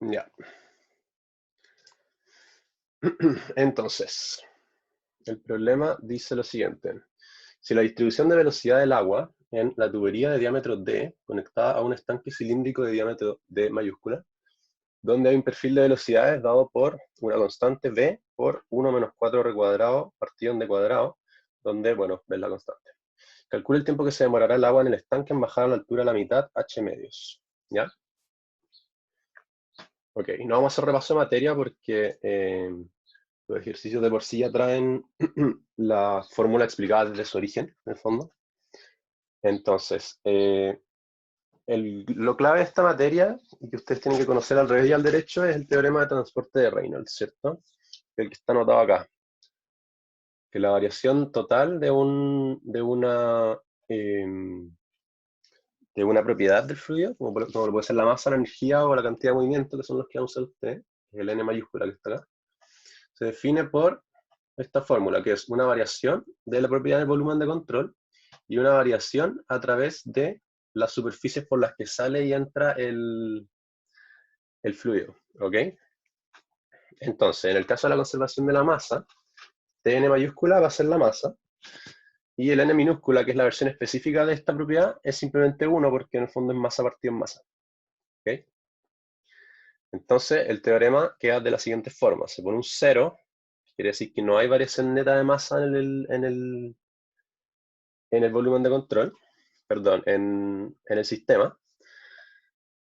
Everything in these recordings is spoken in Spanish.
Ya. Entonces, el problema dice lo siguiente. Si la distribución de velocidad del agua en la tubería de diámetro D, conectada a un estanque cilíndrico de diámetro D mayúscula, donde hay un perfil de velocidades dado por una constante V por 1 menos 4R cuadrado partido en D cuadrado, donde, bueno, es la constante. Calcula el tiempo que se demorará el agua en el estanque en bajar a la altura de la mitad, H medios. ¿Ya? Ok, no vamos a hacer repaso de materia porque los ejercicios de por sí ya traen la fórmula explicada desde su origen, en el fondo. Entonces, lo clave de esta materia, y que ustedes tienen que conocer al revés y al derecho, es el teorema de transporte de Reynolds, ¿cierto? El que está anotado acá. Que la variación total de una propiedad del fluido, como puede ser la masa, la energía o la cantidad de movimiento, que son los que van a usar ustedes, el N mayúscula que está acá, se define por esta fórmula, que es una variación de la propiedad del volumen de control y una variación a través de las superficies por las que sale y entra el fluido, ¿ok? Entonces, en el caso de la conservación de la masa, Tn mayúscula va a ser la masa, y el N minúscula, que es la versión específica de esta propiedad, es simplemente 1, porque en el fondo es masa partido en masa, ¿ok? Entonces, el teorema queda de la siguiente forma. Se pone un 0, quiere decir que no hay variación neta de masa en el volumen de control, perdón, en el sistema,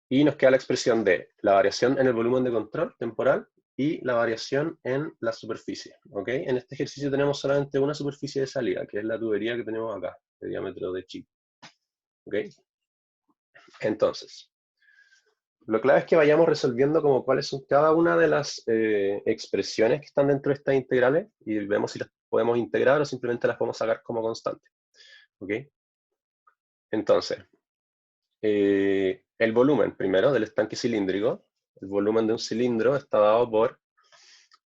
y nos queda la expresión de la variación en el volumen de control temporal y la variación en la superficie, ¿ok? En este ejercicio tenemos solamente una superficie de salida, que es la tubería que tenemos acá, de diámetro de chico, ¿ok? Entonces, lo clave es que vayamos resolviendo como cuáles son cada una de las expresiones que están dentro de estas integrales y vemos si las podemos integrar o simplemente las podemos sacar como constante, ¿ok? Entonces, el volumen, primero, del estanque cilíndrico. El volumen de un cilindro está dado por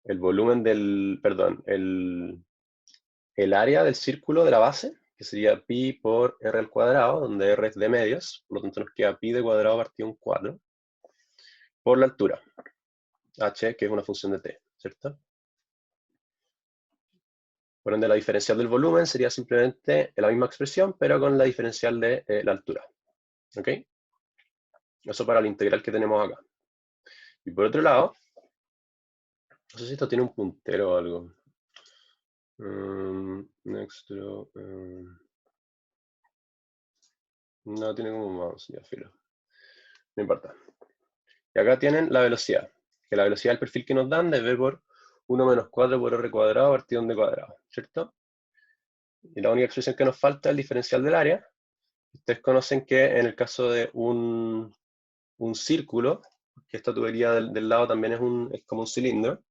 el volumen perdón, el área del círculo de la base, que sería pi por r al cuadrado, donde r es de medios, por lo tanto nos queda pi de cuadrado partido en 4, por la altura, h, que es una función de t, ¿cierto? Por ende, la diferencial del volumen sería simplemente la misma expresión, pero con la diferencial de la altura, ¿ok? Eso para la integral que tenemos acá. Y por otro lado, no sé si esto tiene un puntero o algo. No tiene como un mouse, ya filo. No importa. Y acá tienen la velocidad, que la velocidad del perfil que nos dan es v por 1 menos 4 por r cuadrado partido en d cuadrado, ¿cierto? Y la única expresión que nos falta es el diferencial del área. Ustedes conocen que en el caso de un círculo, que esta tubería del lado también es como un cilindro,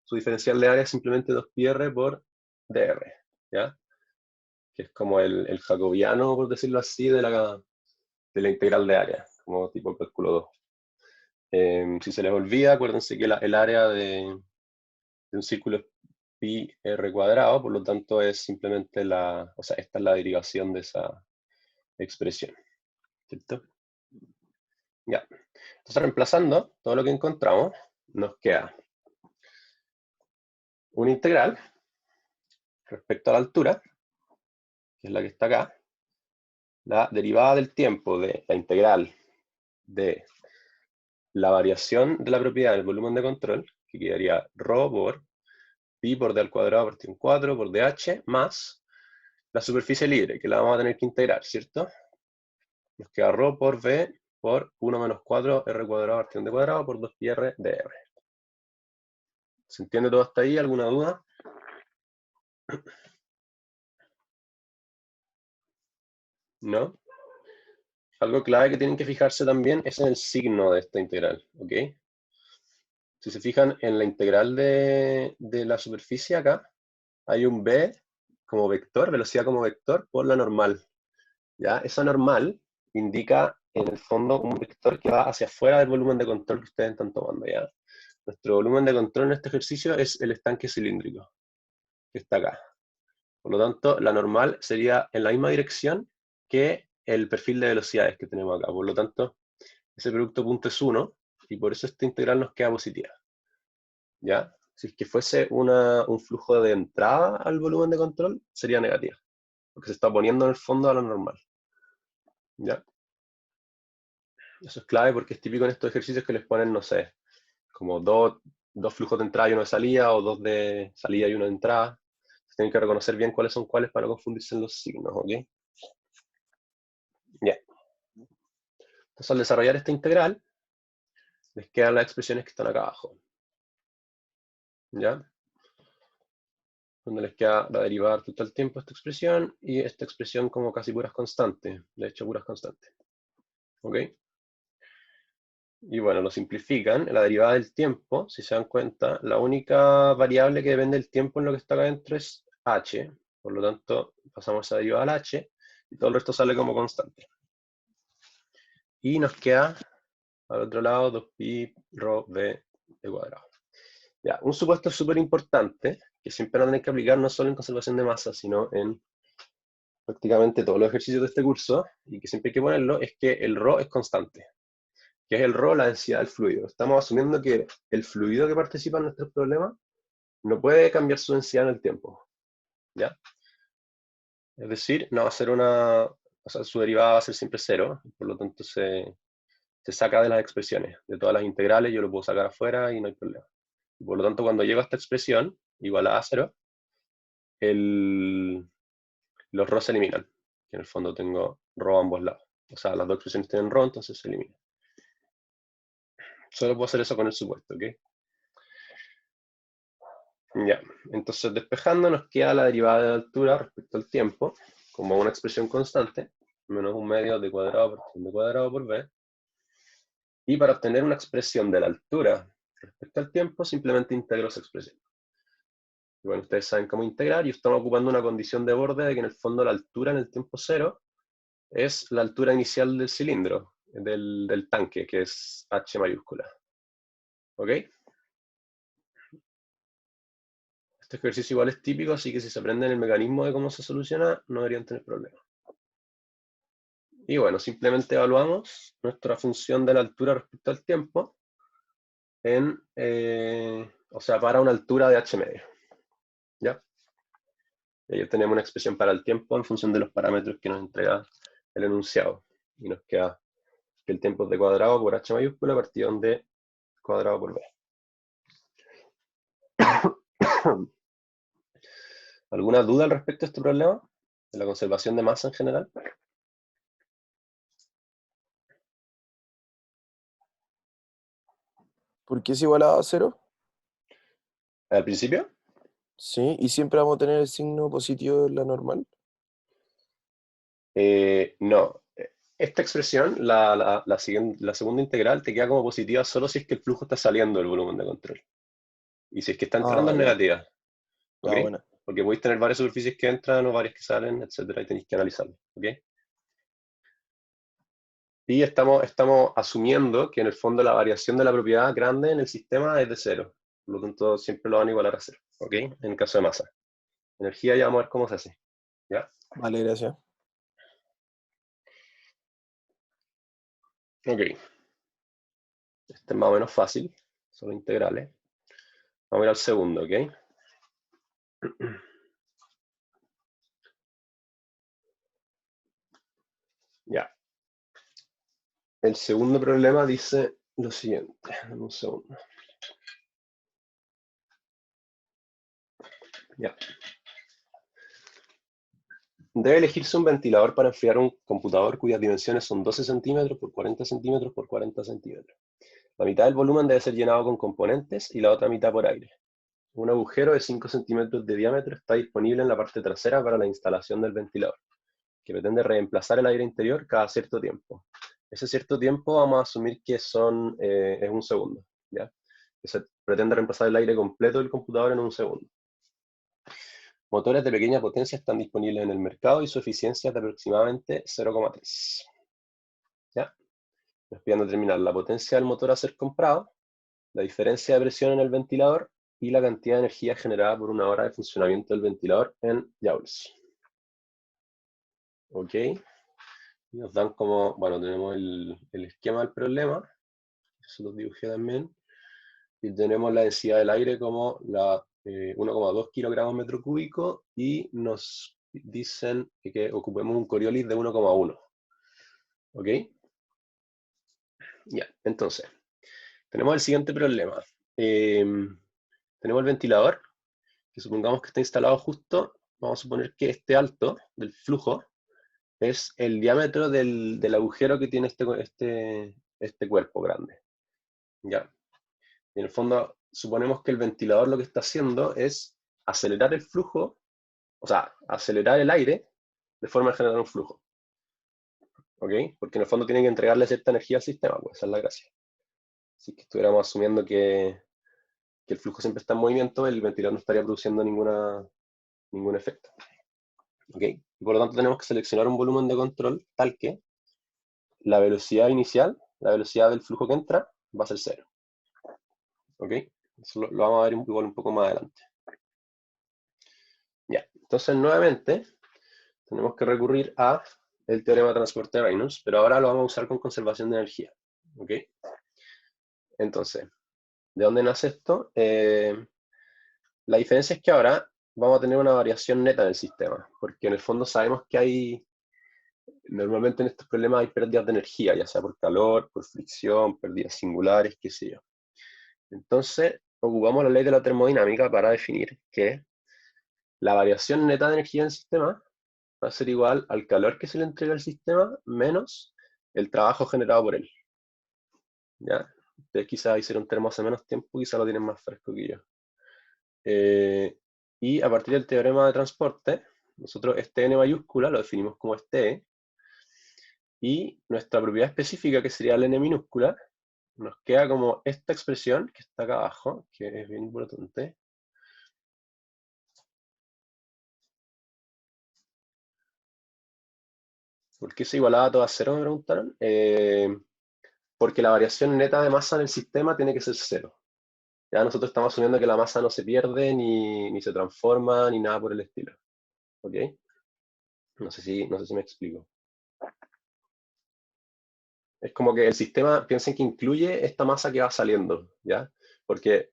su diferencial de área es simplemente 2πr por dr, ¿ya? Que es como el jacobiano, por decirlo así, de la integral de área, como tipo cálculo 2. Si se les olvida, acuérdense que el área de un círculo es pi r cuadrado, por lo tanto es simplemente o sea, esta es la derivación de esa expresión, ¿cierto? Ya. Entonces, reemplazando todo lo que encontramos, nos queda una integral respecto a la altura, que es la que está acá, la derivada del tiempo de la integral de la variación de la propiedad del volumen de control, que quedaría ρ por pi por d al cuadrado partido en 4 por dh, más la superficie libre, que la vamos a tener que integrar, ¿cierto? Nos queda ρ por v por 1 menos 4 r cuadrado partido en d cuadrado por 2πr dr. ¿Se entiende todo hasta ahí? ¿Alguna duda? ¿No? Algo clave que tienen que fijarse también es en el signo de esta integral, ¿ok? Si se fijan en la integral de la superficie acá, hay un v como vector, velocidad como vector, por la normal, ¿ya? Esa normal indica, en el fondo, un vector que va hacia afuera del volumen de control que ustedes están tomando, ¿ya? Nuestro volumen de control en este ejercicio es el estanque cilíndrico, que está acá. Por lo tanto, la normal sería en la misma dirección que el perfil de velocidades que tenemos acá. Por lo tanto, ese producto punto es 1, y por eso esta integral nos queda positiva. ¿Ya? Si es que fuese un flujo de entrada al volumen de control, sería negativa, porque se está oponiendo en el fondo a lo normal. ¿Ya? Eso es clave porque es típico en estos ejercicios que les ponen, no sé, como dos flujos de entrada y uno de salida, o dos de salida y uno de entrada. Tienen que reconocer bien cuáles son cuáles para no confundirse en los signos, ¿ok? Ya. Entonces, al desarrollar esta integral, les quedan las expresiones que están acá abajo. ¿Ya? Donde les queda la derivada todo el tiempo esta expresión, y esta expresión como casi puras constantes, de hecho puras constantes. ¿Ok? Y bueno, lo simplifican, la derivada del tiempo, si se dan cuenta, la única variable que depende del tiempo en lo que está acá adentro es h, por lo tanto pasamos esa derivada al h, y todo el resto sale como constante. Y nos queda al otro lado 2pi rho v de cuadrado. Ya, un supuesto súper importante, que siempre lo tienen que aplicar no solo en conservación de masa, sino en prácticamente todos los ejercicios de este curso, y que siempre hay que ponerlo, es que el rho es constante. ¿Qué es el rho? La densidad del fluido. Estamos asumiendo que el fluido que participa en nuestros problemas no puede cambiar su densidad en el tiempo. ¿Ya? Es decir, no va a ser o sea, su derivada va a ser siempre cero, por lo tanto se saca de las expresiones, de todas las integrales, yo lo puedo sacar afuera y no hay problema. Y por lo tanto, cuando llego a esta expresión, igual a A0, los rho se eliminan, que en el fondo tengo rho a ambos lados. O sea, las dos expresiones tienen rho, entonces se eliminan. Solo puedo hacer eso con el supuesto, ¿ok? Ya, entonces despejando nos queda la derivada de la altura respecto al tiempo, como una expresión constante, menos un medio de cuadrado por de cuadrado por b. Y para obtener una expresión de la altura respecto al tiempo, simplemente integro esa expresión. Y bueno, ustedes saben cómo integrar, y estamos ocupando una condición de borde de que en el fondo la altura en el tiempo cero es la altura inicial del cilindro, del tanque, que es h mayúscula. ¿Ok? Este ejercicio igual es típico, así que si se aprenden el mecanismo de cómo se soluciona, no deberían tener problemas. Y bueno, simplemente evaluamos nuestra función de la altura respecto al tiempo o sea, para una altura de h medio. ¿Ya? Y ahí tenemos una expresión para el tiempo en función de los parámetros que nos entrega el enunciado. Y nos queda que el tiempo es de cuadrado por h mayúscula partido de cuadrado por b. ¿Alguna duda al respecto de este problema? ¿De la conservación de masa en general? ¿Por qué es igual a cero? ¿Al principio? Sí, y siempre vamos a tener el signo positivo en la normal. No. Esta expresión, la segunda integral, te queda como positiva solo si es que el flujo está saliendo del volumen de control. Y si es que está entrando Ah, es ya. negativa. ¿Ok? Ah, bueno. Porque podéis tener varias superficies que entran o varias que salen, etcétera, y tenéis que analizarlo. ¿Ok? Y estamos asumiendo que en el fondo la variación de la propiedad grande en el sistema es de cero. Por lo tanto, siempre lo van a igualar a cero. ¿Ok? En el caso de masa. Energía, ya vamos a ver cómo se hace. ¿Ya? Vale, gracias. Ok. Este es más o menos fácil. Son integrales. Vamos a ir al segundo, ¿ok? Ya. El segundo problema dice lo siguiente. Dame un segundo. Ya. Debe elegirse un ventilador para enfriar un computador cuyas dimensiones son 12 centímetros por 40 centímetros por 40 centímetros. La mitad del volumen debe ser llenado con componentes y la otra mitad por aire. Un agujero de 5 centímetros de diámetro está disponible en la parte trasera para la instalación del ventilador, que pretende reemplazar el aire interior cada cierto tiempo. Ese cierto tiempo vamos a asumir que es un segundo, ¿ya? Que se pretende reemplazar el aire completo del computador en un segundo. Motores de pequeña potencia están disponibles en el mercado y su eficiencia es de aproximadamente 0,3. ¿Ya? Nos piden determinar la potencia del motor a ser comprado, la diferencia de presión en el ventilador y la cantidad de energía generada por una hora de funcionamiento del ventilador en joules. Ok. Y nos dan como, bueno, tenemos el esquema del problema. eso lo dibujé también. Y tenemos la densidad del aire como la 1,2 kilogramos metro cúbico y nos dicen que ocupemos un Coriolis de 1,1. ¿Ok? Ya, entonces, tenemos el siguiente problema. Tenemos el ventilador, que supongamos que está instalado justo, vamos a suponer que este alto del flujo es el diámetro del agujero que tiene este cuerpo grande. ¿Ya? Y en el fondo, suponemos que el ventilador lo que está haciendo es acelerar el flujo, o sea, acelerar el aire de forma de generar un flujo. ¿Ok? Porque en el fondo tiene que entregarle cierta energía al sistema, pues esa es la gracia. Si que estuviéramos asumiendo que el flujo siempre está en movimiento, el ventilador no estaría produciendo ningún efecto. ¿Ok? Y por lo tanto tenemos que seleccionar un volumen de control tal que la velocidad inicial, la velocidad del flujo que entra, va a ser cero. ¿Ok? Eso lo vamos a ver igual un poco más adelante. Ya, entonces nuevamente tenemos que recurrir a el teorema de transporte de Reynolds, pero ahora lo vamos a usar con conservación de energía. ¿Ok? Entonces, ¿de dónde nace esto? La diferencia es que ahora vamos a tener una variación neta del sistema, porque en el fondo sabemos que normalmente en estos problemas hay pérdidas de energía, ya sea por calor, por fricción, pérdidas singulares, qué sé yo. Entonces, ocupamos la ley de la termodinámica para definir que la variación neta de energía en el sistema va a ser igual al calor que se le entrega al sistema menos el trabajo generado por él. ¿Ya? Ustedes quizás hicieron termo hace menos tiempo, quizás lo tienen más fresco que yo. Y a partir del teorema de transporte, nosotros este n mayúscula lo definimos como este E, y nuestra propiedad específica, que sería el n minúscula, nos queda como esta expresión que está acá abajo, que es bien importante. ¿Por qué se igualaba todo a cero? Me preguntaron. Porque la variación neta de masa en el sistema tiene que ser cero. Ya nosotros estamos asumiendo que la masa no se pierde, ni se transforma, ni nada por el estilo. ¿Ok? No sé si me explico. Es como que el sistema, piensen que incluye esta masa que va saliendo, ¿ya? Porque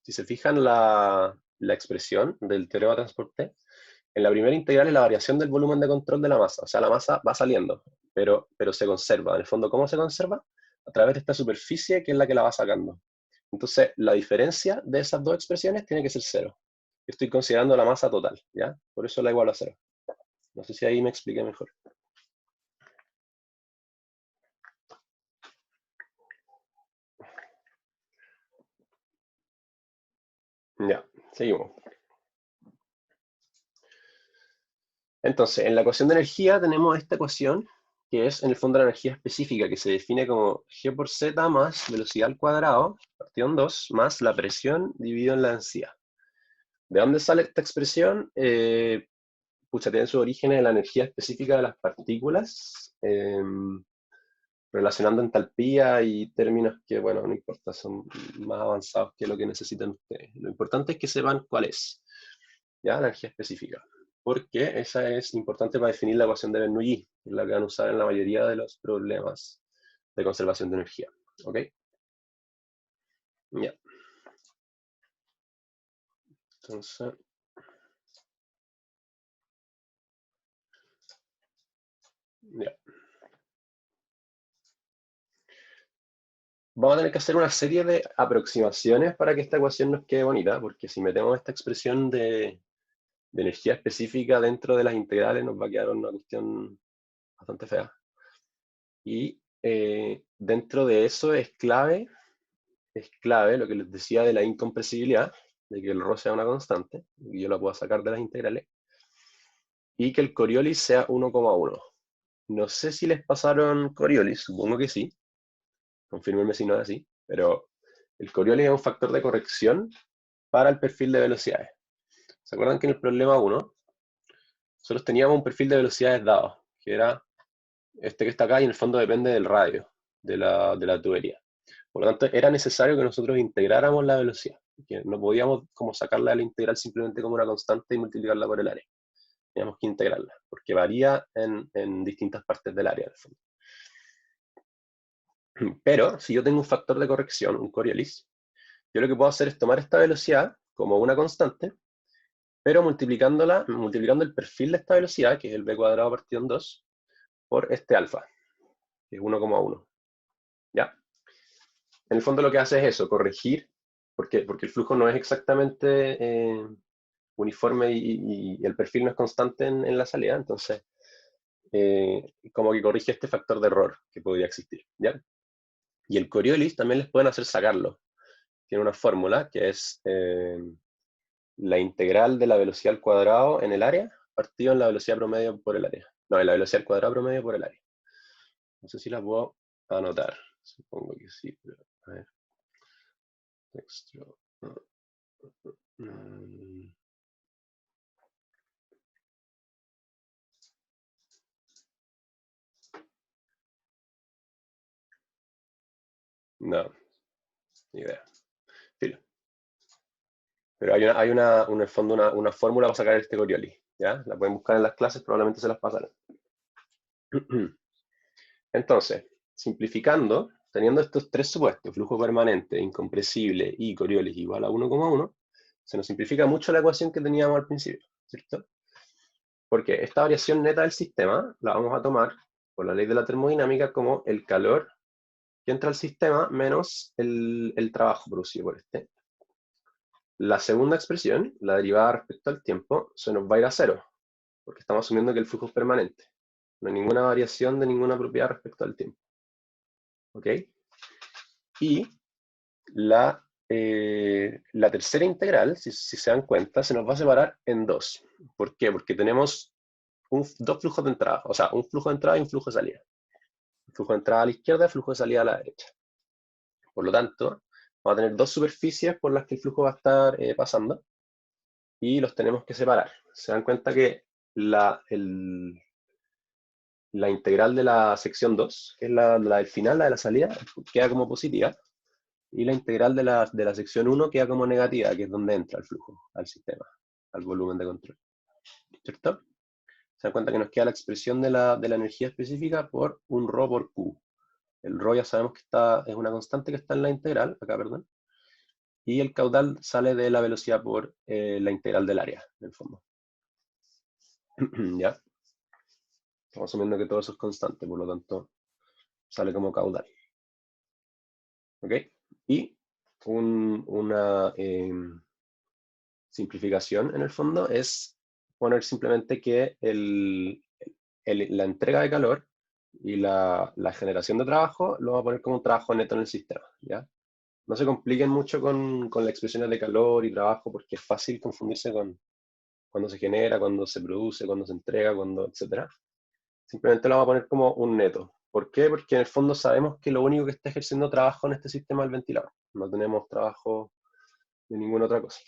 si se fijan la expresión del teorema de transporte, en la primera integral es la variación del volumen de control de la masa. O sea, la masa va saliendo, pero se conserva. En el fondo, ¿cómo se conserva? A través de esta superficie que es la que la va sacando. Entonces, la diferencia de esas dos expresiones tiene que ser cero. Estoy considerando la masa total, ¿ya? Por eso la igual a cero. No sé si ahí me expliqué mejor. Ya, seguimos. Entonces, en la ecuación de energía tenemos esta ecuación, que es en el fondo la energía específica, que se define como G por Z más velocidad al cuadrado, partido en 2, más la presión dividido en la densidad. ¿De dónde sale esta expresión? Pucha, tiene su origen en la energía específica de las partículas, relacionando entalpía y términos que, bueno, no importa, son más avanzados que lo que necesitan ustedes. Lo importante es que sepan cuál es, ¿ya? La energía específica. Porque esa es importante para definir la ecuación de Bernoulli, que es la que van a usar en la mayoría de los problemas de conservación de energía. ¿Ok? Ya. Entonces, ya. Vamos a tener que hacer una serie de aproximaciones para que esta ecuación nos quede bonita, porque si metemos esta expresión de energía específica dentro de las integrales nos va a quedar una cuestión bastante fea. Y dentro de eso es clave lo que les decía de la incompresibilidad, de que el ρ sea una constante, y yo la puedo sacar de las integrales, y que el Coriolis sea 1,1. No sé si les pasaron Coriolis, supongo que sí, confírmenme si no es así, pero el Coriolis es un factor de corrección para el perfil de velocidades. ¿Se acuerdan que en el problema 1 nosotros teníamos un perfil de velocidades dado, que era este que está acá y en el fondo depende del radio de la tubería? Por lo tanto, era necesario que nosotros integráramos la velocidad, que no podíamos como sacarla de la integral simplemente como una constante y multiplicarla por el área. Teníamos que integrarla, porque varía en distintas partes del área, al fondo. Pero si yo tengo un factor de corrección, un Coriolis, yo lo que puedo hacer es tomar esta velocidad como una constante, pero multiplicando el perfil de esta velocidad, que es el b cuadrado partido en 2, por este alfa, que es 1,1. ¿Ya? En el fondo lo que hace es eso, corregir, porque el flujo no es exactamente uniforme y el perfil no es constante en la salida, entonces como que corrige este factor de error que podría existir. ¿Ya? Y el Coriolis también les pueden hacer sacarlo. Tiene una fórmula que es la integral de la velocidad al cuadrado en el área partido en la velocidad promedio por el área. No, en la velocidad al cuadrado promedio por el área. No sé si la puedo anotar. Supongo que sí, pero a ver. Texto. No, ni idea. Filo. Pero en el fondo una fórmula para sacar este Coriolis. ¿Ya? La pueden buscar en las clases, probablemente se las pasarán. Entonces, simplificando, teniendo estos tres supuestos, flujo permanente, incompresible y Coriolis igual a 1,1, se nos simplifica mucho la ecuación que teníamos al principio, ¿cierto? Porque esta variación neta del sistema la vamos a tomar por la ley de la termodinámica como el calor que entra al sistema menos el trabajo producido por este. La segunda expresión, la derivada respecto al tiempo, se nos va a ir a cero, porque estamos asumiendo que el flujo es permanente. No hay ninguna variación de ninguna propiedad respecto al tiempo. ¿Ok? Y la tercera integral, si se dan cuenta, se nos va a separar en dos. ¿Por qué? Porque tenemos dos flujos de entrada, o sea, un flujo de entrada y un flujo de salida. Un flujo de entrada a la izquierda, flujo de salida a la derecha. Por lo tanto, vamos a tener dos superficies por las que el flujo va a estar pasando y los tenemos que separar. Se dan cuenta que la integral de la sección 2, que es la del final, la de la salida, queda como positiva. Y la integral de la sección 1 queda como negativa, que es donde entra el flujo al sistema, al volumen de control. ¿Cierto? Se dan cuenta que nos queda la expresión de la energía específica por un ρ por Q. El ρ ya sabemos que es una constante que está en la integral, acá, perdón. Y el caudal sale de la velocidad por la integral del área, en el fondo. ¿Ya? Estamos asumiendo que todo eso es constante, por lo tanto, sale como caudal. ¿Ok? Y una simplificación, en el fondo, es poner simplemente que la entrega de calor y la generación de trabajo lo va a poner como un trabajo neto en el sistema, ¿ya? No se compliquen mucho con las expresiones de calor y trabajo, porque es fácil confundirse con cuando se genera, cuando se produce, cuando se entrega, etc. Simplemente lo vamos a poner como un neto. ¿Por qué? Porque en el fondo sabemos que lo único que está ejerciendo trabajo en este sistema es el ventilador. No tenemos trabajo de ninguna otra cosa.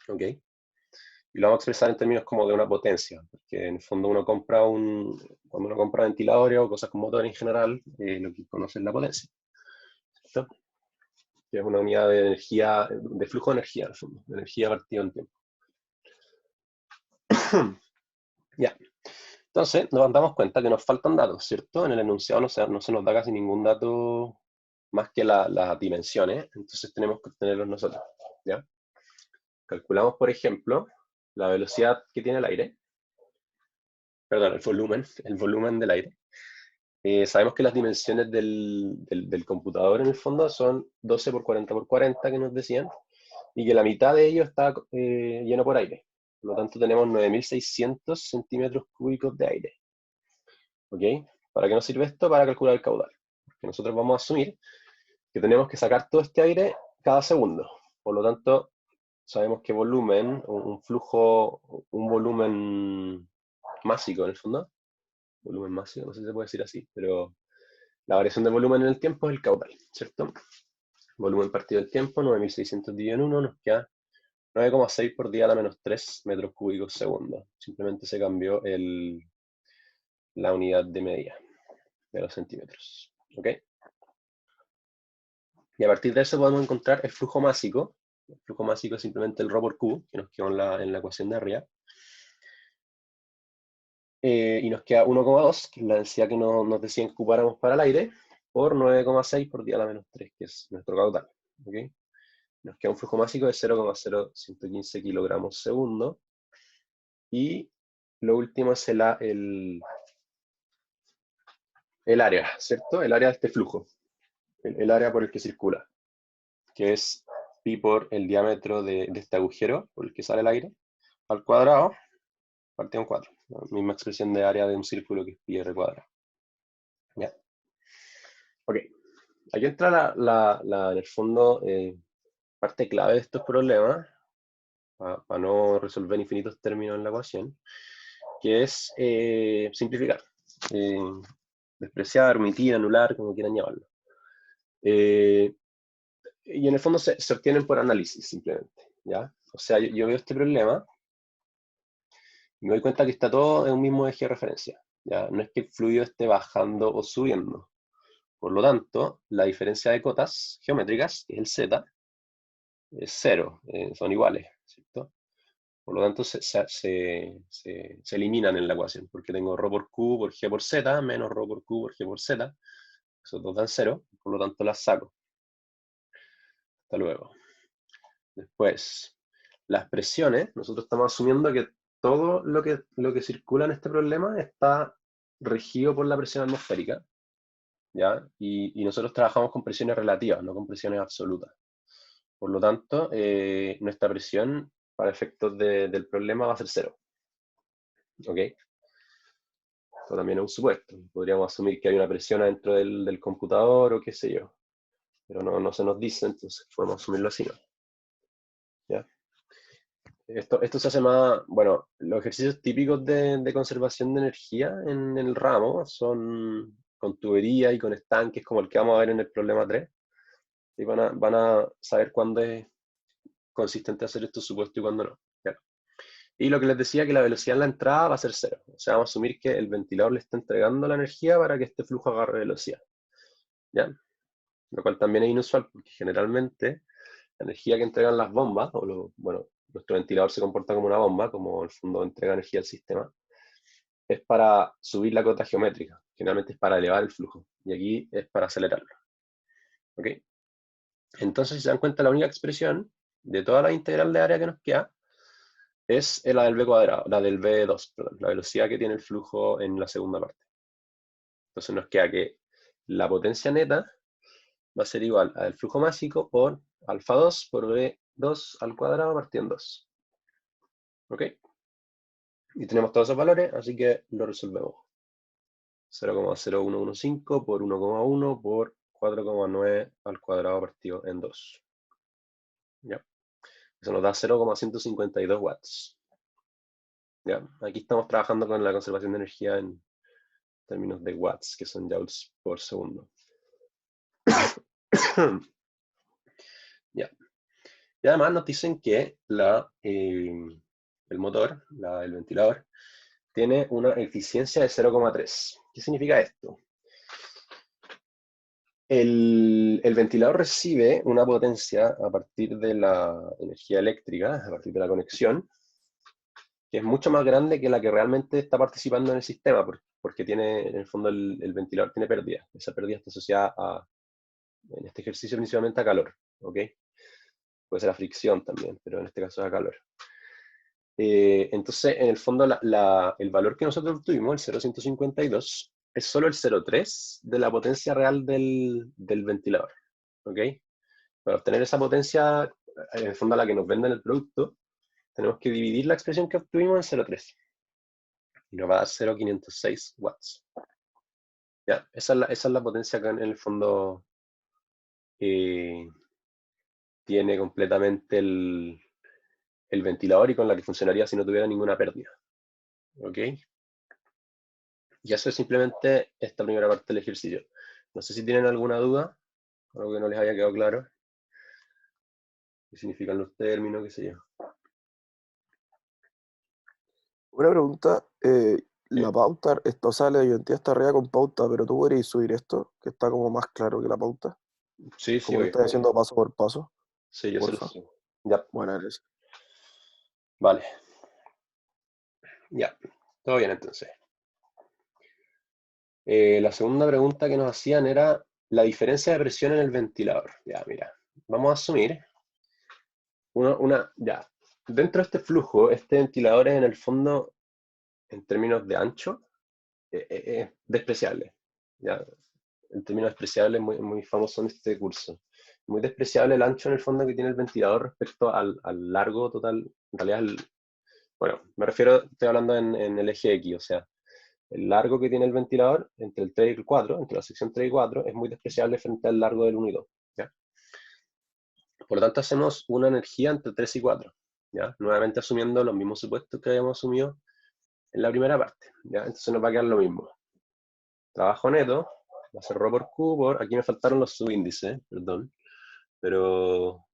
¿Ok? Y lo vamos a expresar en términos como de una potencia, porque en el fondo cuando uno compra ventiladores o cosas con motor en general, lo que conoce es la potencia, ¿cierto? Que es una unidad de energía, de flujo de energía, en el fondo, de energía partida en tiempo. Ya. Entonces, nos damos cuenta que nos faltan datos, ¿cierto? En el enunciado no se nos da casi ningún dato más que las dimensiones, entonces tenemos que obtenerlos nosotros, ¿ya? Calculamos, por ejemplo, la velocidad que tiene el aire, perdón, el volumen del aire. Sabemos que las dimensiones del computador en el fondo son 12 por 40 por 40 que nos decían, y que la mitad de ello está lleno por aire. Por lo tanto, tenemos 9.600 centímetros cúbicos de aire. ¿Ok? ¿Para qué nos sirve esto? Para calcular el caudal. Porque nosotros vamos a asumir que tenemos que sacar todo este aire cada segundo. Por lo tanto, sabemos que volumen, un volumen másico en el fondo, volumen másico, no sé si se puede decir así, pero la variación de volumen en el tiempo es el caudal, ¿cierto? Volumen partido del tiempo, 9.600 dividido en 1, nos queda 9,6 por 10 a la menos 3 metros cúbicos segundo. Simplemente se cambió la unidad de medida de los centímetros. ¿Ok? Y a partir de eso podemos encontrar el flujo másico. El flujo másico es simplemente el ρ por Q, que nos quedó en la ecuación de arriba. Y nos queda 1,2, que es la densidad que nos decían que ocupáramos para el aire, por 9,6 por 10 a la menos 3, que es nuestro caudal. ¿Okay? Nos queda un flujo másico de 0,0115 kilogramos segundo. Y lo último es el área, ¿cierto? El área de este flujo. El área por el que circula, que es pi por el diámetro de este agujero por el que sale el aire, al cuadrado, partido en 4. La misma expresión de área de un círculo que es pi r cuadrado. Ya. Ok. Aquí entra en el fondo, parte clave de estos problemas, para no resolver infinitos términos en la ecuación, que es simplificar, despreciar, omitir, anular, como quieran llamarlo. Y en el fondo se obtienen por análisis, simplemente, ¿ya? O sea, yo veo este problema y me doy cuenta que está todo en un mismo eje de referencia, ¿ya? No es que el fluido esté bajando o subiendo. Por lo tanto, la diferencia de cotas geométricas, que es el z, es 0, son iguales, ¿cierto? Por lo tanto, se eliminan en la ecuación, porque tengo ρ por q por g por z, menos ρ por q por g por z, esos dos dan 0, por lo tanto las saco. Hasta luego. Después, las presiones, nosotros estamos asumiendo que todo lo que circula en este problema está regido por la presión atmosférica, ¿ya? Y nosotros trabajamos con presiones relativas, no con presiones absolutas. Por lo tanto, nuestra presión para efectos del problema va a ser 0. ¿Ok? Esto también es un supuesto. Podríamos asumir que hay una presión adentro del computador o qué sé yo. Pero no se nos dice, entonces podemos asumirlo así, ¿no? ¿Ya? Esto se hace más, bueno, los ejercicios típicos de conservación de energía en el ramo son con tubería y con estanques, como el que vamos a ver en el problema 3. Y van a saber cuándo es consistente hacer estos supuestos y cuándo no. ¿Ya? Y lo que les decía, que la velocidad en la entrada va a ser 0. O sea, vamos a asumir que el ventilador le está entregando la energía para que este flujo agarre velocidad. ¿Ya? Lo cual también es inusual, porque generalmente la energía que entregan las bombas, bueno, nuestro ventilador se comporta como una bomba, como el fondo entrega energía al sistema, es para subir la cota geométrica, generalmente es para elevar el flujo, y aquí es para acelerarlo. ¿Ok? Entonces, si se dan cuenta, la única expresión de toda la integral de área que nos queda es la del v cuadrado, la del v2, perdón, la velocidad que tiene el flujo en la segunda parte. Entonces nos queda que la potencia neta va a ser igual al flujo másico por alfa 2 por v2 al cuadrado partido en 2. ¿Ok? Y tenemos todos esos valores, así que lo resolvemos. 0,0115 por 1,1 por 4,9 al cuadrado partido en 2. ¿Ya? Eso nos da 0,152 watts. ¿Ya? Aquí estamos trabajando con la conservación de energía en términos de watts, que son joules por segundo. ¿Ya? Y además nos dicen que el motor, el ventilador, tiene una eficiencia de 0,3. ¿Qué significa esto? El ventilador recibe una potencia a partir de la energía eléctrica, a partir de la conexión, que es mucho más grande que la que realmente está participando en el sistema, porque tiene, en el fondo, el ventilador tiene pérdida. Esa pérdida está asociada en este ejercicio principalmente a calor, ¿ok? Puede ser a fricción también, pero en este caso es a calor. Entonces, en el fondo, el valor que nosotros obtuvimos, el 0,152, es solo el 0,3 de la potencia real del ventilador. ¿Ok? Para obtener esa potencia, en el fondo a la que nos venden el producto, tenemos que dividir la expresión que obtuvimos en 0,3. Y nos va a dar 0,506 watts. ¿Ya? Esa es la potencia que en el fondo tiene completamente el ventilador y con la que funcionaría si no tuviera ninguna pérdida. ¿Ok? Y eso es simplemente esta primera parte del ejercicio. No sé si tienen alguna duda, algo que no les haya quedado claro. ¿Qué significan los términos? ¿Qué sé yo? Una pregunta, la pauta, o sea, la identidad está arriba con pauta, pero tú podrías subir esto, que está como más claro que la pauta, Sí, como lo oye. estás haciendo paso por paso, Sí, yo se lo porfa. subo. Ya, Bueno, eres. vale. Ya, todo bien entonces. La segunda pregunta que nos hacían era la diferencia de presión en el ventilador. Ya, mira, vamos a asumir ya. Dentro de este flujo, este ventilador es en el fondo, en términos de ancho, es despreciable. Ya, en términos despreciables, muy, muy famoso en este curso. Muy despreciable el ancho en el fondo que tiene el ventilador respecto al largo total. En realidad, bueno, me refiero, estoy hablando en el eje X, o sea, el largo que tiene el ventilador entre el 3 y el 4, entre la sección 3 y 4, es muy despreciable frente al largo del 1 y 2. ¿Ya? Por lo tanto, hacemos una energía entre 3 y 4. ¿Ya? Nuevamente asumiendo los mismos supuestos que habíamos asumido en la primera parte. ¿Ya? Entonces nos va a quedar lo mismo. Trabajo neto va a ser ρ por Q por, aquí me faltaron los subíndices, perdón, pero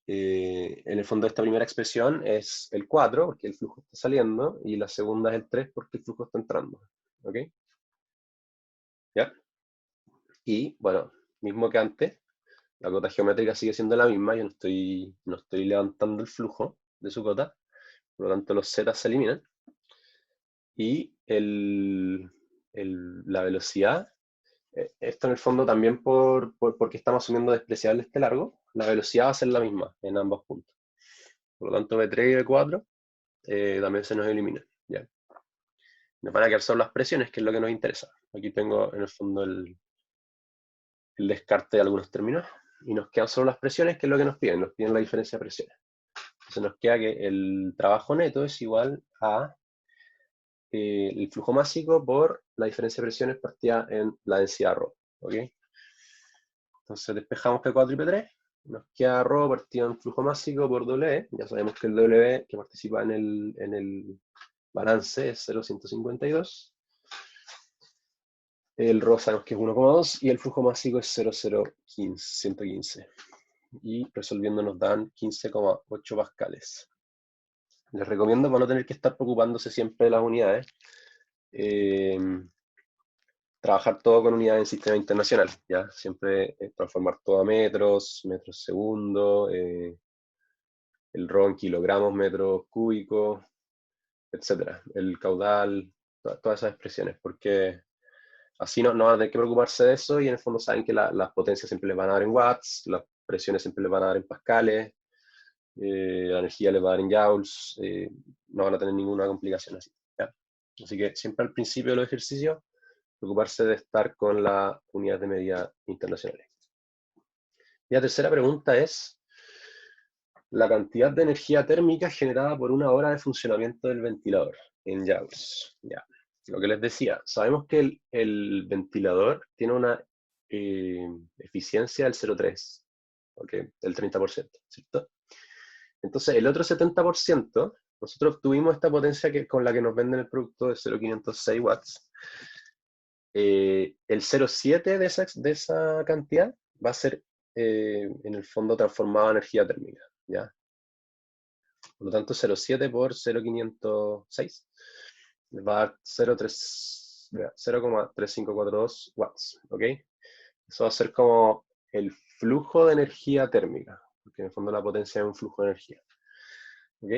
en el fondo esta primera expresión es el 4, porque el flujo está saliendo, y la segunda es el 3, porque el flujo está entrando. ¿Ok? ¿Ya? Y, bueno, mismo que antes, la cota geométrica sigue siendo la misma, yo no estoy levantando el flujo de su cota, por lo tanto los z se eliminan. Y la velocidad, esto en el fondo también porque estamos asumiendo despreciable este largo, la velocidad va a ser la misma en ambos puntos. Por lo tanto, V3 y V4 también se nos eliminan. ¿Ya? Nos van a quedar solo las presiones, que es lo que nos interesa. Aquí tengo en el fondo el descarte de algunos términos, y nos quedan solo las presiones, que es lo que nos piden la diferencia de presiones. Entonces nos queda que el trabajo neto es igual a el flujo másico por la diferencia de presiones partida en la densidad ρ. ¿Ok? Entonces despejamos P4 y P3, nos queda ρ partido en flujo másico por W, ya sabemos que el W que participa en el balance es 0,152, el ρ sabemos que es 1,2 y el flujo másico es 0,115. Y resolviendo nos dan 15,8 pascales. Les recomiendo, para no tener que estar preocupándose siempre de las unidades, trabajar todo con unidades en sistema internacional, ¿ya? Siempre transformar todo a metros, metros segundo, el ρ en kilogramos, metros cúbicos, etcétera. El caudal, todas esas expresiones, porque así no van a tener que preocuparse de eso, y en el fondo saben que las potencias siempre les van a dar en watts, las presiones siempre les van a dar en pascales, la energía les va a dar en joules, no van a tener ninguna complicación así. ¿Ya? Así que siempre al principio de los ejercicios, preocuparse de estar con las unidades de medida internacionales. Y la tercera pregunta es la cantidad de energía térmica generada por una hora de funcionamiento del ventilador en joules. Ya. Lo que les decía, sabemos que el ventilador tiene una eficiencia del 0,3, ¿okay? Del 30%, ¿cierto? Entonces, el otro 70%, nosotros obtuvimos esta potencia con la que nos venden el producto de 0,506 watts. El 0,7 de esa cantidad va a ser, en el fondo, transformado a energía térmica. ¿Ya? Por lo tanto, 0,7 por 0,506 va a dar 0,3542 watts. ¿Ok? Eso va a ser como el flujo de energía térmica, porque en el fondo la potencia es un flujo de energía. ¿Ok?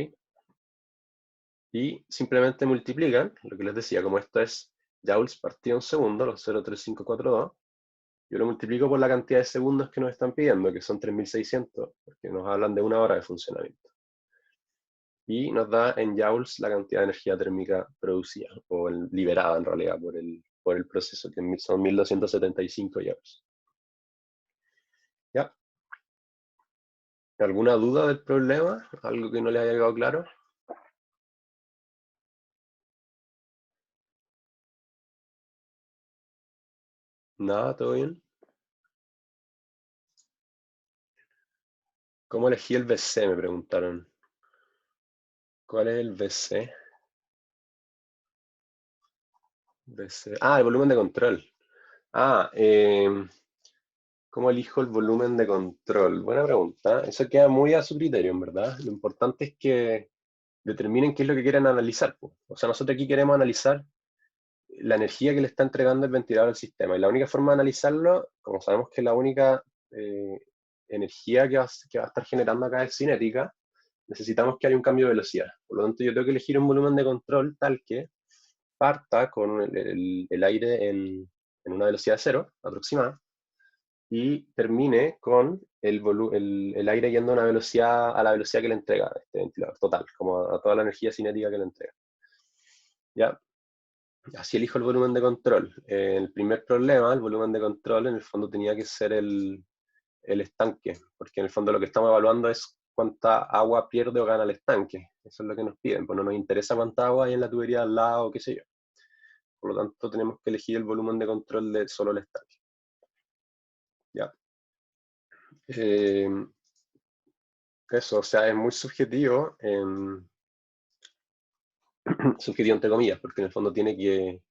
Y simplemente multiplican, lo que les decía, como esto es joules partido en segundo, los 0,3542, yo lo multiplico por la cantidad de segundos que nos están pidiendo, que son 3600, porque nos hablan de una hora de funcionamiento. Y nos da en joules la cantidad de energía térmica producida, o liberada en realidad por el proceso, que son 1275 joules. ¿Ya? ¿Alguna duda del problema? ¿Algo que no les haya quedado claro? ¿Nada? ¿Todo bien? ¿Cómo elegí el VC? Me preguntaron. ¿Cuál es el VC? Ah, el volumen de control. Ah, ¿cómo elijo el volumen de control? Buena pregunta. Eso queda muy a su criterio, en verdad. Lo importante es que determinen qué es lo que quieren analizar, po. O sea, nosotros aquí queremos analizar la energía que le está entregando el ventilador al sistema. Y la única forma de analizarlo, como sabemos que la única energía que va a estar generando acá es cinética, necesitamos que haya un cambio de velocidad. Por lo tanto, yo tengo que elegir un volumen de control tal que parta con el aire en una velocidad cero aproximada, y termine con el aire yendo a una velocidad, a la velocidad que le entrega este ventilador, total, como a toda la energía cinética que le entrega. ¿Ya? Así elijo el volumen de control. El primer problema, el volumen de control, en el fondo tenía que ser el estanque, porque en el fondo lo que estamos evaluando es cuánta agua pierde o gana el estanque. Eso es lo que nos piden, pues no nos interesa cuánta agua hay en la tubería al lado, qué sé yo. Por lo tanto, tenemos que elegir el volumen de control de solo el estanque. ¿Ya? Eso, o sea, es muy subjetivo, subjetivo entre comillas, porque en el fondo tiene que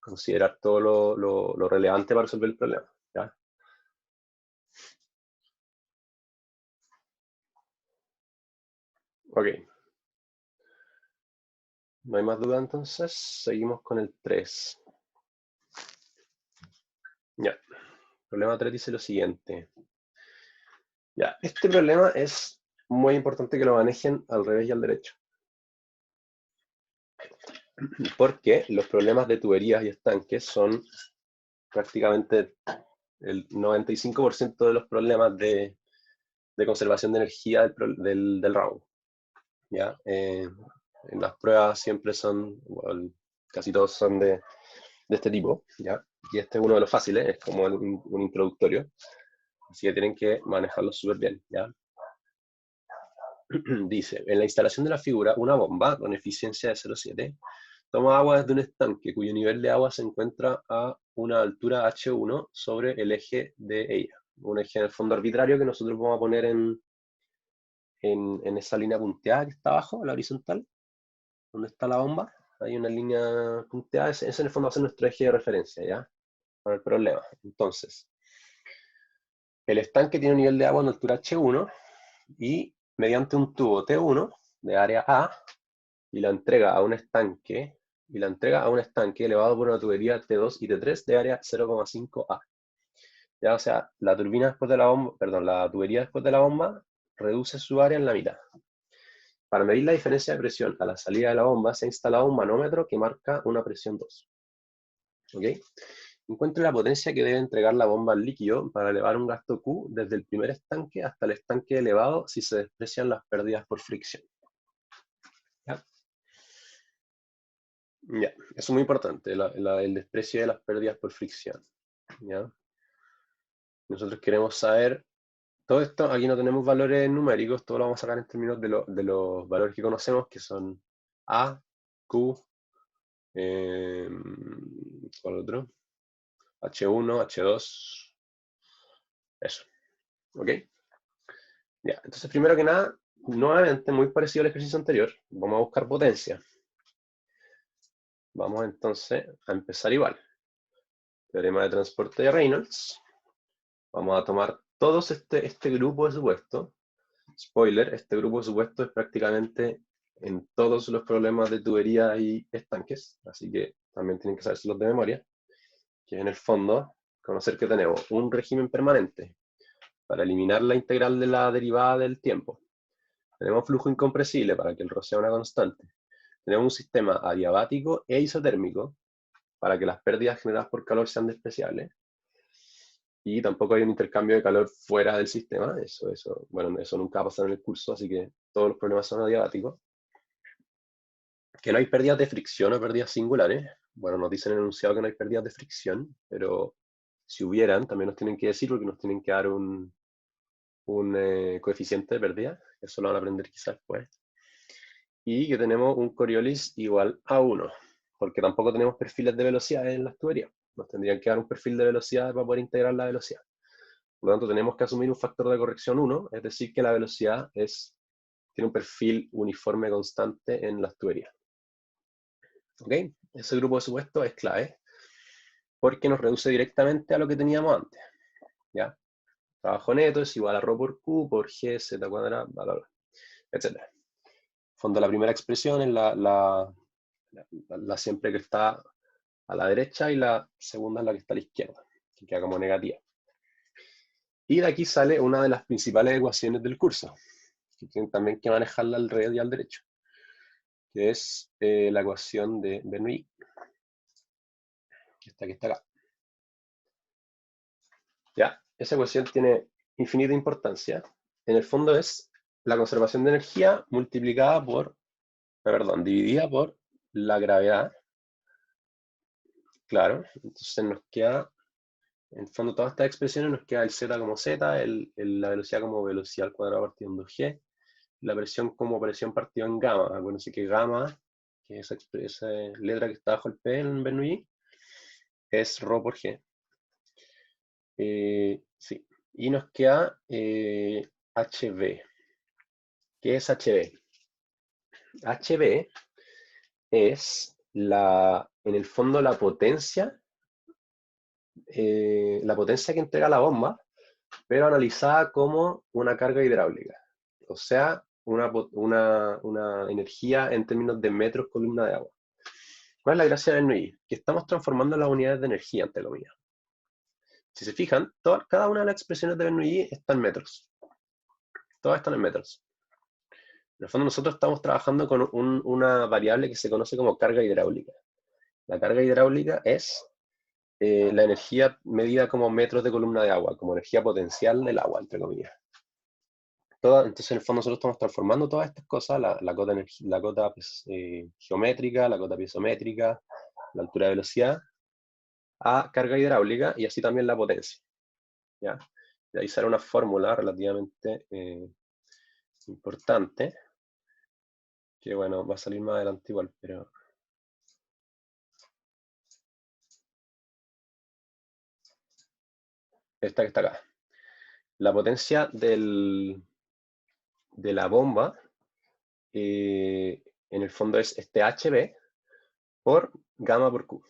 considerar todo lo relevante para resolver el problema. ¿Ya? Ok. No hay más duda entonces, seguimos con el 3. Ya, problema 3 dice lo siguiente. Ya, este problema es muy importante que lo manejen al revés y al derecho. Porque los problemas de tuberías y estanques son prácticamente el 95% de los problemas de conservación de energía del ramo. ¿Ya? En las pruebas siempre son, bueno, casi todos son de este tipo, ¿ya? Y este es uno de los fáciles, es como un introductorio, así que tienen que manejarlo súper bien, ¿ya? Dice, en la instalación de la figura, una bomba con eficiencia de 0,7 toma agua desde un estanque cuyo nivel de agua se encuentra a una altura H1 sobre el eje de ella. Un eje en el fondo arbitrario que nosotros vamos a poner en esa línea punteada que está abajo, la horizontal, donde está la bomba. Hay una línea punteada, ese en el fondo va a ser nuestro eje de referencia, ¿ya? Para el problema. Entonces, el estanque tiene un nivel de agua en altura H1 y mediante un tubo T1 de área A y la entrega a un estanque elevado por una tubería T2 y T3 de área 0,5 A. Ya, o sea, la turbina después de la bomba, perdón, la tubería después de la bomba reduce su área en la mitad. Para medir la diferencia de presión a la salida de la bomba se ha instalado un manómetro que marca una presión 2. ¿Ok? Encuentre la potencia que debe entregar la bomba al líquido para elevar un gasto Q desde el primer estanque hasta el estanque elevado si se desprecian las pérdidas por fricción. ¿Ya? Ya, eso es muy importante, el desprecio de las pérdidas por fricción. ¿Ya? Nosotros queremos saber, todo esto, aquí no tenemos valores numéricos, todo lo vamos a sacar en términos de los valores que conocemos, que son A, Q, ¿cuál otro? H1, H2, eso, ¿ok? Ya, entonces primero que nada, nuevamente muy parecido al ejercicio anterior, vamos a buscar potencia. Vamos entonces a empezar igual. Teorema de transporte de Reynolds. Vamos a tomar todos este grupo de supuestos. Spoiler, este grupo de supuestos es prácticamente en todos los problemas de tubería y estanques, así que también tienen que sabérselos de memoria, que en el fondo, conocer que tenemos un régimen permanente para eliminar la integral de la derivada del tiempo. Tenemos flujo incompresible para que el ρ sea una constante. Tenemos un sistema adiabático e isotérmico para que las pérdidas generadas por calor sean despreciables. Y tampoco hay un intercambio de calor fuera del sistema. Bueno, eso nunca va a pasar en el curso, así que todos los problemas son adiabáticos. Que no hay pérdidas de fricción o pérdidas singulares. Bueno, nos dicen en el enunciado que no hay pérdidas de fricción, pero si hubieran, también nos tienen que decir porque nos tienen que dar un coeficiente de pérdida. Eso lo van a aprender quizás después. Y que tenemos un Coriolis igual a 1, porque tampoco tenemos perfiles de velocidad en las tuberías. Nos tendrían que dar un perfil de velocidad para poder integrar la velocidad. Por lo tanto, tenemos que asumir un factor de corrección 1, es decir, que la velocidad tiene un perfil uniforme constante en las tuberías. ¿Ok? Ese grupo de supuestos es clave, porque nos reduce directamente a lo que teníamos antes. ¿Ya? Trabajo neto es igual a ρ por Q por G, Z cuadrada, bla, bla, bla, etc. Fondo, la primera expresión es la siempre que está a la derecha y la segunda es la que está a la izquierda, que queda como negativa. Y de aquí sale una de las principales ecuaciones del curso, que tienen también que manejarla al revés y al derecho, que es la ecuación de Bernoulli, que está acá. ¿Ya? esa ecuación tiene infinita importancia. En el fondo es la conservación de energía multiplicada por, dividida por la gravedad. Claro, entonces nos queda, en el fondo todas estas expresiones nos queda el z como z, la velocidad como velocidad al cuadrado partido en 2g, la presión como presión partido en gamma. Acuérdense que gamma, que es esa letra que está bajo el P en Bernoulli, es ρ por g. Sí. Y nos queda HB. ¿Qué es HB? HB es en el fondo la potencia que entrega la bomba, pero analizada como una carga hidráulica. O sea, una energía en términos de metros columna de agua. ¿Cuál es la gracia de Bernoulli? Que estamos transformando las unidades de energía, entre comillas. Si se fijan, cada una de las expresiones de Bernoulli está en metros. Todas están en metros. En el fondo nosotros estamos trabajando con una variable que se conoce como carga hidráulica. La carga hidráulica es la energía medida como metros de columna de agua, como energía potencial del agua, entre comillas. Entonces, en el fondo, nosotros estamos transformando todas estas cosas, la cota geométrica, la cota piezométrica, la altura de velocidad, a carga hidráulica y así también la potencia. ¿Ya? De ahí sale una fórmula relativamente importante, que bueno, va a salir más adelante igual, pero... esta que está acá. La potencia de la bomba, en el fondo es este HB por gamma por Q.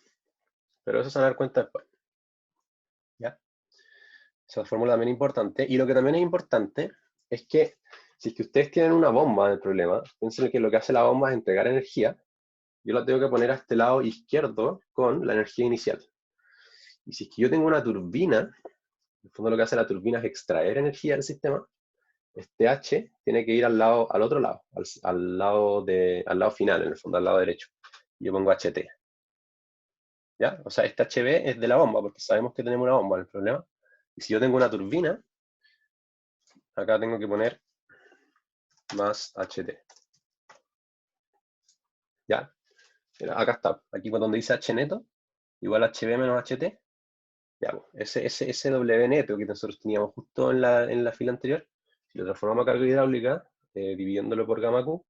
Pero eso se van a dar cuenta después. ¿Ya? Esa fórmula también es importante. Y lo que también es importante es que si es que ustedes tienen una bomba en el problema, piensen que lo que hace la bomba es entregar energía. Yo la tengo que poner a este lado izquierdo con la energía inicial. Y si es que yo tengo una turbina, en el fondo lo que hace la turbina es extraer energía del sistema, este H tiene que ir al otro lado, al lado final, en el fondo, al lado derecho. Y yo pongo HT. ¿Ya? O sea, este HB es de la bomba, porque sabemos que tenemos una bomba en el problema. Y si yo tengo una turbina, acá tengo que poner más HT. ¿Ya? Mira, acá está. Aquí donde dice H neto, igual HB menos HT. Ya, pues, ese W neto que nosotros teníamos justo en la fila anterior, si lo transformamos a carga hidráulica, dividiéndolo por gamma Q,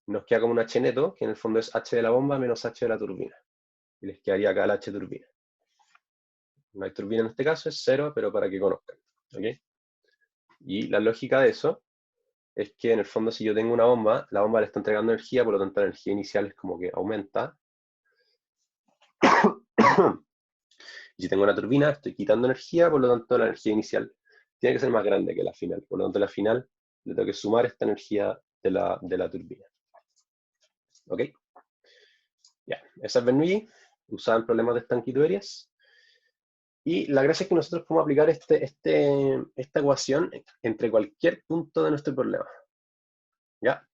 nos queda como un H neto, que en el fondo es H de la bomba menos H de la turbina. Y les quedaría acá el H turbina. No hay turbina en este caso, es 0, pero para que conozcan. ¿Okay? Y la lógica de eso es que en el fondo si yo tengo una bomba, la bomba le está entregando energía, por lo tanto la energía inicial es como que aumenta. Y si tengo una turbina, estoy quitando energía, por lo tanto la energía inicial tiene que ser más grande que la final. Por lo tanto, la final le tengo que sumar esta energía de la turbina. ¿Ok? Ya, esa es Bernoulli, usada en problemas de estanque y tuberías. Y la gracia es que nosotros podemos aplicar esta ecuación entre cualquier punto de nuestro problema. ¿Ya?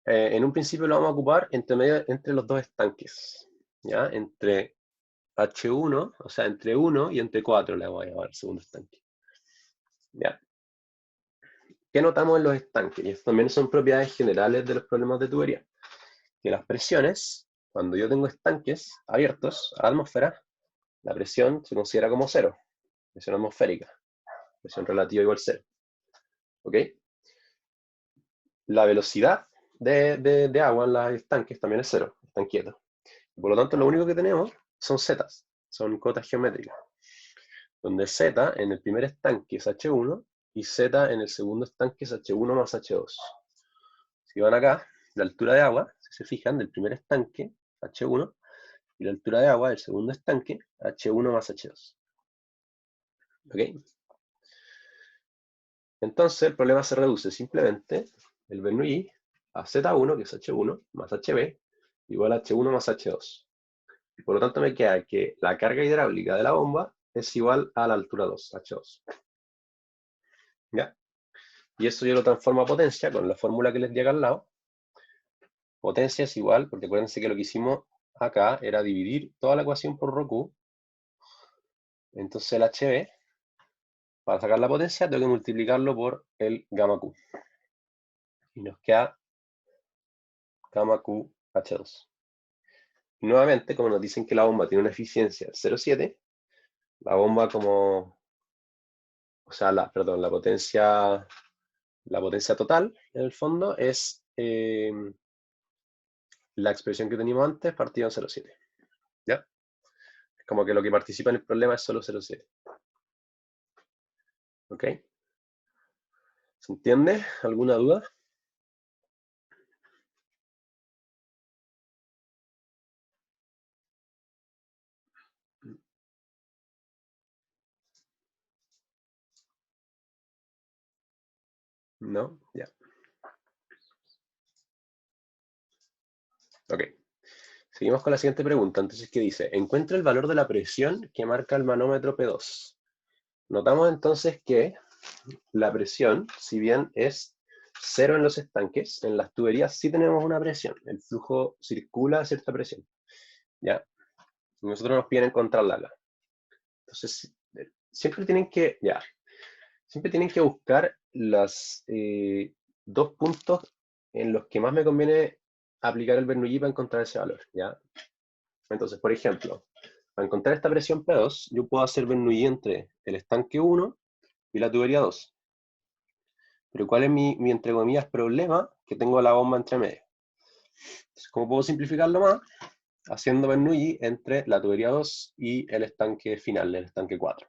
En un principio lo vamos a ocupar entre los dos estanques. ¿Ya? Entre H1, o sea, entre 1 y entre 4 le vamos a llamar el segundo estanque. ¿Ya? ¿Qué notamos en los estanques? Y esto también son propiedades generales de los problemas de tubería. Que las presiones, cuando yo tengo estanques abiertos a la atmósfera, la presión se considera como 0, presión atmosférica, presión relativa igual 0. ¿Ok? La velocidad de agua en los estanques también es 0, están quietos. Por lo tanto, lo único que tenemos son zetas, son cotas geométricas, donde z en el primer estanque es H1 y z en el segundo estanque es H1 más H2. Si van acá, la altura de agua, si se fijan, del primer estanque, H1, y la altura de agua del segundo estanque, H1 más H2. ¿Ok? Entonces el problema se reduce simplemente el Bernoulli a Z1, que es H1, más HB, igual a H1 más H2. Y por lo tanto me queda que la carga hidráulica de la bomba es igual a la altura 2, H2. ¿Ya? Y eso yo lo transformo a potencia con la fórmula que les di acá al lado. Potencia es igual, porque acuérdense que lo que hicimos acá era dividir toda la ecuación por ρQ. Entonces el HB para sacar la potencia, tengo que multiplicarlo por el gamma Q. Y nos queda gamma Q H2. Y nuevamente, como nos dicen que la bomba tiene una eficiencia del 0,7, la bomba como... O sea, perdón, la potencia total, en el fondo, es la expresión que teníamos antes partida en 0,7. ¿Ya? Es como que lo que participa en el problema es solo 0,7. ¿Ok? ¿Se entiende? ¿Alguna duda? ¿No? Ya. Ok. Seguimos con la siguiente pregunta. Entonces, ¿qué dice? Encuentra el valor de la presión que marca el manómetro P2. Notamos entonces que la presión, si bien es 0 en los estanques, en las tuberías sí tenemos una presión. El flujo circula a cierta presión. ¿Ya? Y nosotros nos piden encontrarla acá. Entonces, siempre tienen que buscar los dos puntos en los que más me conviene aplicar el Bernoulli para encontrar ese valor, ¿ya? Entonces, por ejemplo, para encontrar esta presión P2, yo puedo hacer Bernoulli entre el estanque 1 y la tubería 2. Pero ¿cuál es mi entre comillas, problema? Que tengo la bomba entre medio. Entonces, ¿cómo puedo simplificarlo más? Haciendo Bernoulli entre la tubería 2 y el estanque final, el estanque 4.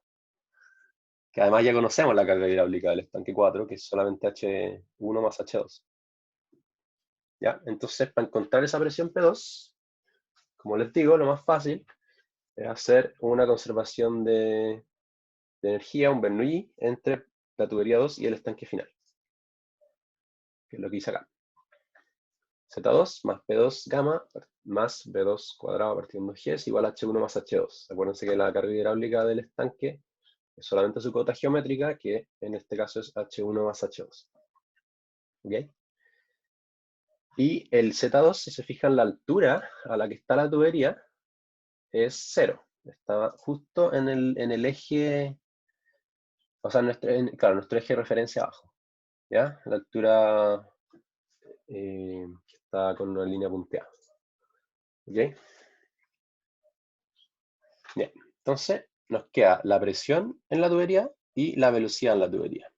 Que además ya conocemos la carga hidráulica del estanque 4, que es solamente H1 más H2. ¿Ya? Entonces, para encontrar esa presión P2, como les digo, lo más fácil es hacer una conservación de energía, un Bernoulli, entre la tubería 2 y el estanque final. Que es lo que hice acá. Z2 más P2 gamma más B2 cuadrado partido en 2G es igual a H1 más H2. Acuérdense que la carga hidráulica del estanque es solamente su cota geométrica, que en este caso es H1 más H2. ¿Ok? Y el Z2, si se fijan, la altura a la que está la tubería es 0. Está justo en el eje, o sea, claro, nuestro eje de referencia abajo. ¿Ya? La altura que está con una línea punteada. ¿Ok? Bien, entonces nos queda la presión en la tubería y la velocidad en la tubería.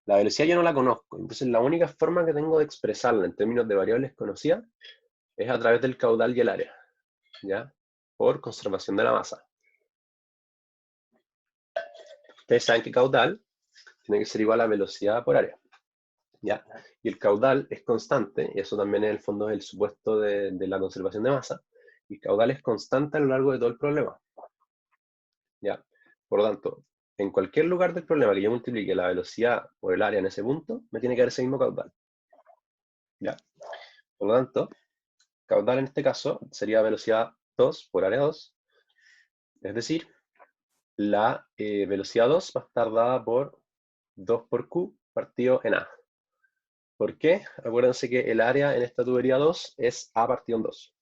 La velocidad yo no la conozco, entonces la única forma que tengo de expresarla en términos de variables conocidas es a través del caudal y el área, ¿ya? Por conservación de la masa. Ustedes saben que caudal tiene que ser igual a velocidad por área, ¿ya? Y el caudal es constante, y eso también en el fondo es el supuesto de la conservación de masa, y el caudal es constante a lo largo de todo el problema, ¿ya? Por lo tanto, en cualquier lugar del problema que yo multiplique la velocidad por el área en ese punto, me tiene que dar ese mismo caudal, ¿ya? Por lo tanto, caudal en este caso sería velocidad 2 por área 2, es decir, la velocidad 2 va a estar dada por 2 por Q partido en A. ¿Por qué? Acuérdense que el área en esta tubería 2 es A partido en 2.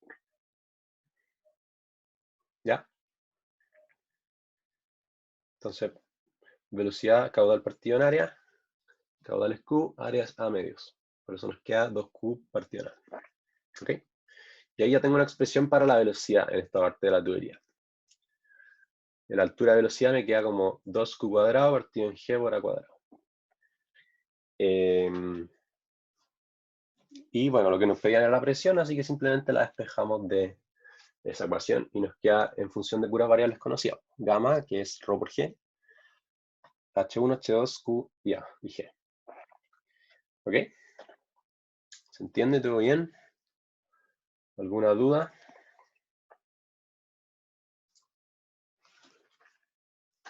¿Ya? Entonces, velocidad caudal partido en área, caudal es Q, área es A medios. Por eso nos queda 2Q partido en A. ¿Ok? Y ahí ya tengo una expresión para la velocidad en esta parte de la tubería. De la altura de velocidad me queda como 2Q cuadrado partido en G por A cuadrado. Y bueno, lo que nos pedían era la presión, así que simplemente la despejamos de esa ecuación y nos queda en función de puras variables conocidas. Gamma, que es ρ por G, H1, H2, Q y A y G. ¿Ok? ¿Se entiende todo bien? ¿Alguna duda?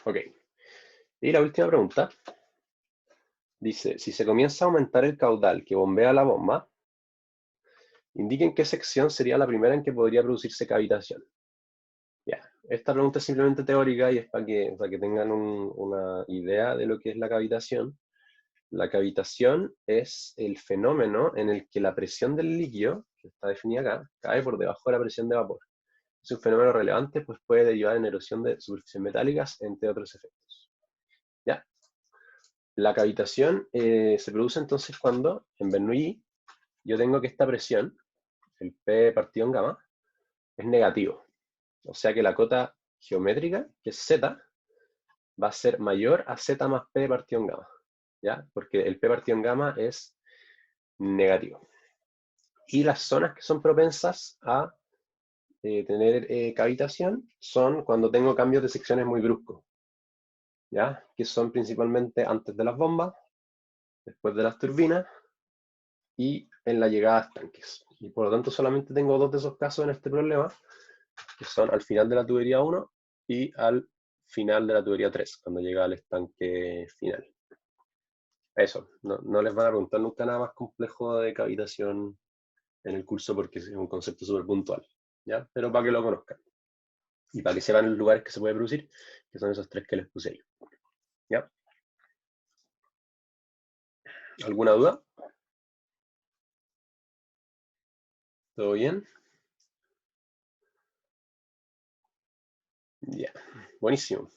Ok. Y la última pregunta dice, si se comienza a aumentar el caudal que bombea la bomba, indiquen qué sección sería la primera en que podría producirse cavitación. Ya, esta pregunta es simplemente teórica y es para que tengan una idea de lo que es la cavitación. La cavitación es el fenómeno en el que la presión del líquido, que está definida acá, cae por debajo de la presión de vapor. Es un fenómeno relevante, pues puede derivar en erosión de superficies metálicas, entre otros efectos. ¿Ya? La cavitación se produce entonces cuando, en Bernoulli, yo tengo que esta presión, el P partido en gamma, es negativo. O sea que la cota geométrica, que es Z, va a ser mayor a Z más P partido en gamma. ¿Ya? Porque el P partido en gamma es negativo. Y las zonas que son propensas a tener cavitación son cuando tengo cambios de secciones muy bruscos. ¿Ya? Que son principalmente antes de las bombas, después de las turbinas, y en la llegada a estanques. Y por lo tanto solamente tengo 2 de esos casos en este problema, que son al final de la tubería 1 y al final de la tubería 3, cuando llega al estanque final. Eso, no les van a preguntar nunca nada más complejo de cavitación en el curso porque es un concepto súper puntual, ¿ya? Pero para que lo conozcan. Y para que sepan los lugares que se puede producir, que son esos 3 que les puse ahí. ¿Ya? ¿Alguna duda? ¿Todo bien? Ya, buenísimo.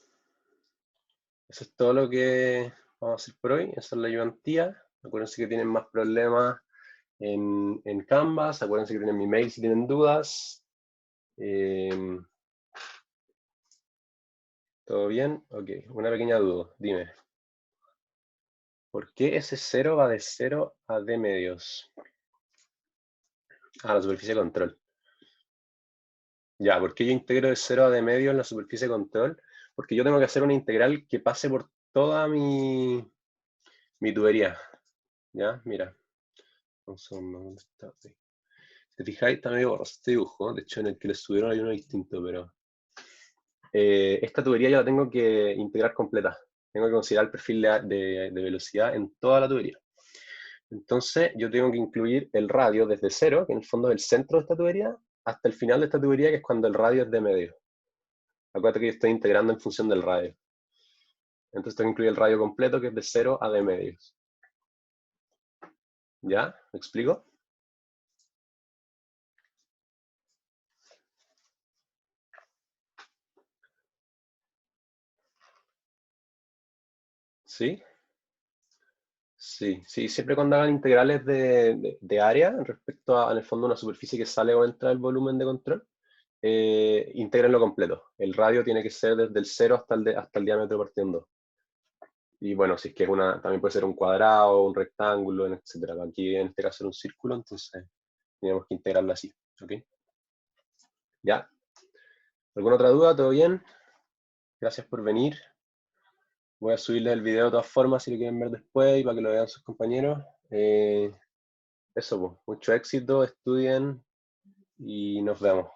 Eso es todo lo que vamos a hacer por hoy. Esa es la ayudantía. Acuérdense que tienen más problemas en Canvas. Acuérdense que tienen mi mail si tienen dudas. ¿Todo bien? Ok, una pequeña duda. Dime. ¿Por qué ese 0 va de 0 a D medios? Ah, la superficie de control. Ya, ¿por qué yo integro de 0 a D medio en la superficie de control? Porque yo tengo que hacer una integral que pase por toda mi tubería. ¿Ya? Mira. Un segundo, ¿dónde está? Ahí. Si te fijáis, está medio borroso este dibujo. De hecho, en el que les subieron hay uno distinto, pero... esta tubería yo la tengo que integrar completa. Tengo que considerar el perfil de velocidad en toda la tubería. Entonces, yo tengo que incluir el radio desde 0, que en el fondo es el centro de esta tubería, hasta el final de esta tubería, que es cuando el radio es de medio. Acuérdate que yo estoy integrando en función del radio. Entonces tengo que incluir el radio completo, que es de 0 a D medios. ¿Ya? ¿Me explico? ¿Sí? Sí, sí, siempre cuando hagan integrales de área respecto a, en el fondo, una superficie que sale o entra del volumen de control, intégrenlo completo. El radio tiene que ser desde el 0 hasta el diámetro partiendo. Y bueno, si es que es también puede ser un cuadrado, un rectángulo, etc. Aquí en este caso era un círculo, entonces tenemos que integrarlo así. ¿Ok? ¿Ya? ¿Alguna otra duda? ¿Todo bien? Gracias por venir. Voy a subirles el video de todas formas si lo quieren ver después y para que lo vean sus compañeros. Eso, pues, mucho éxito, estudien y nos vemos.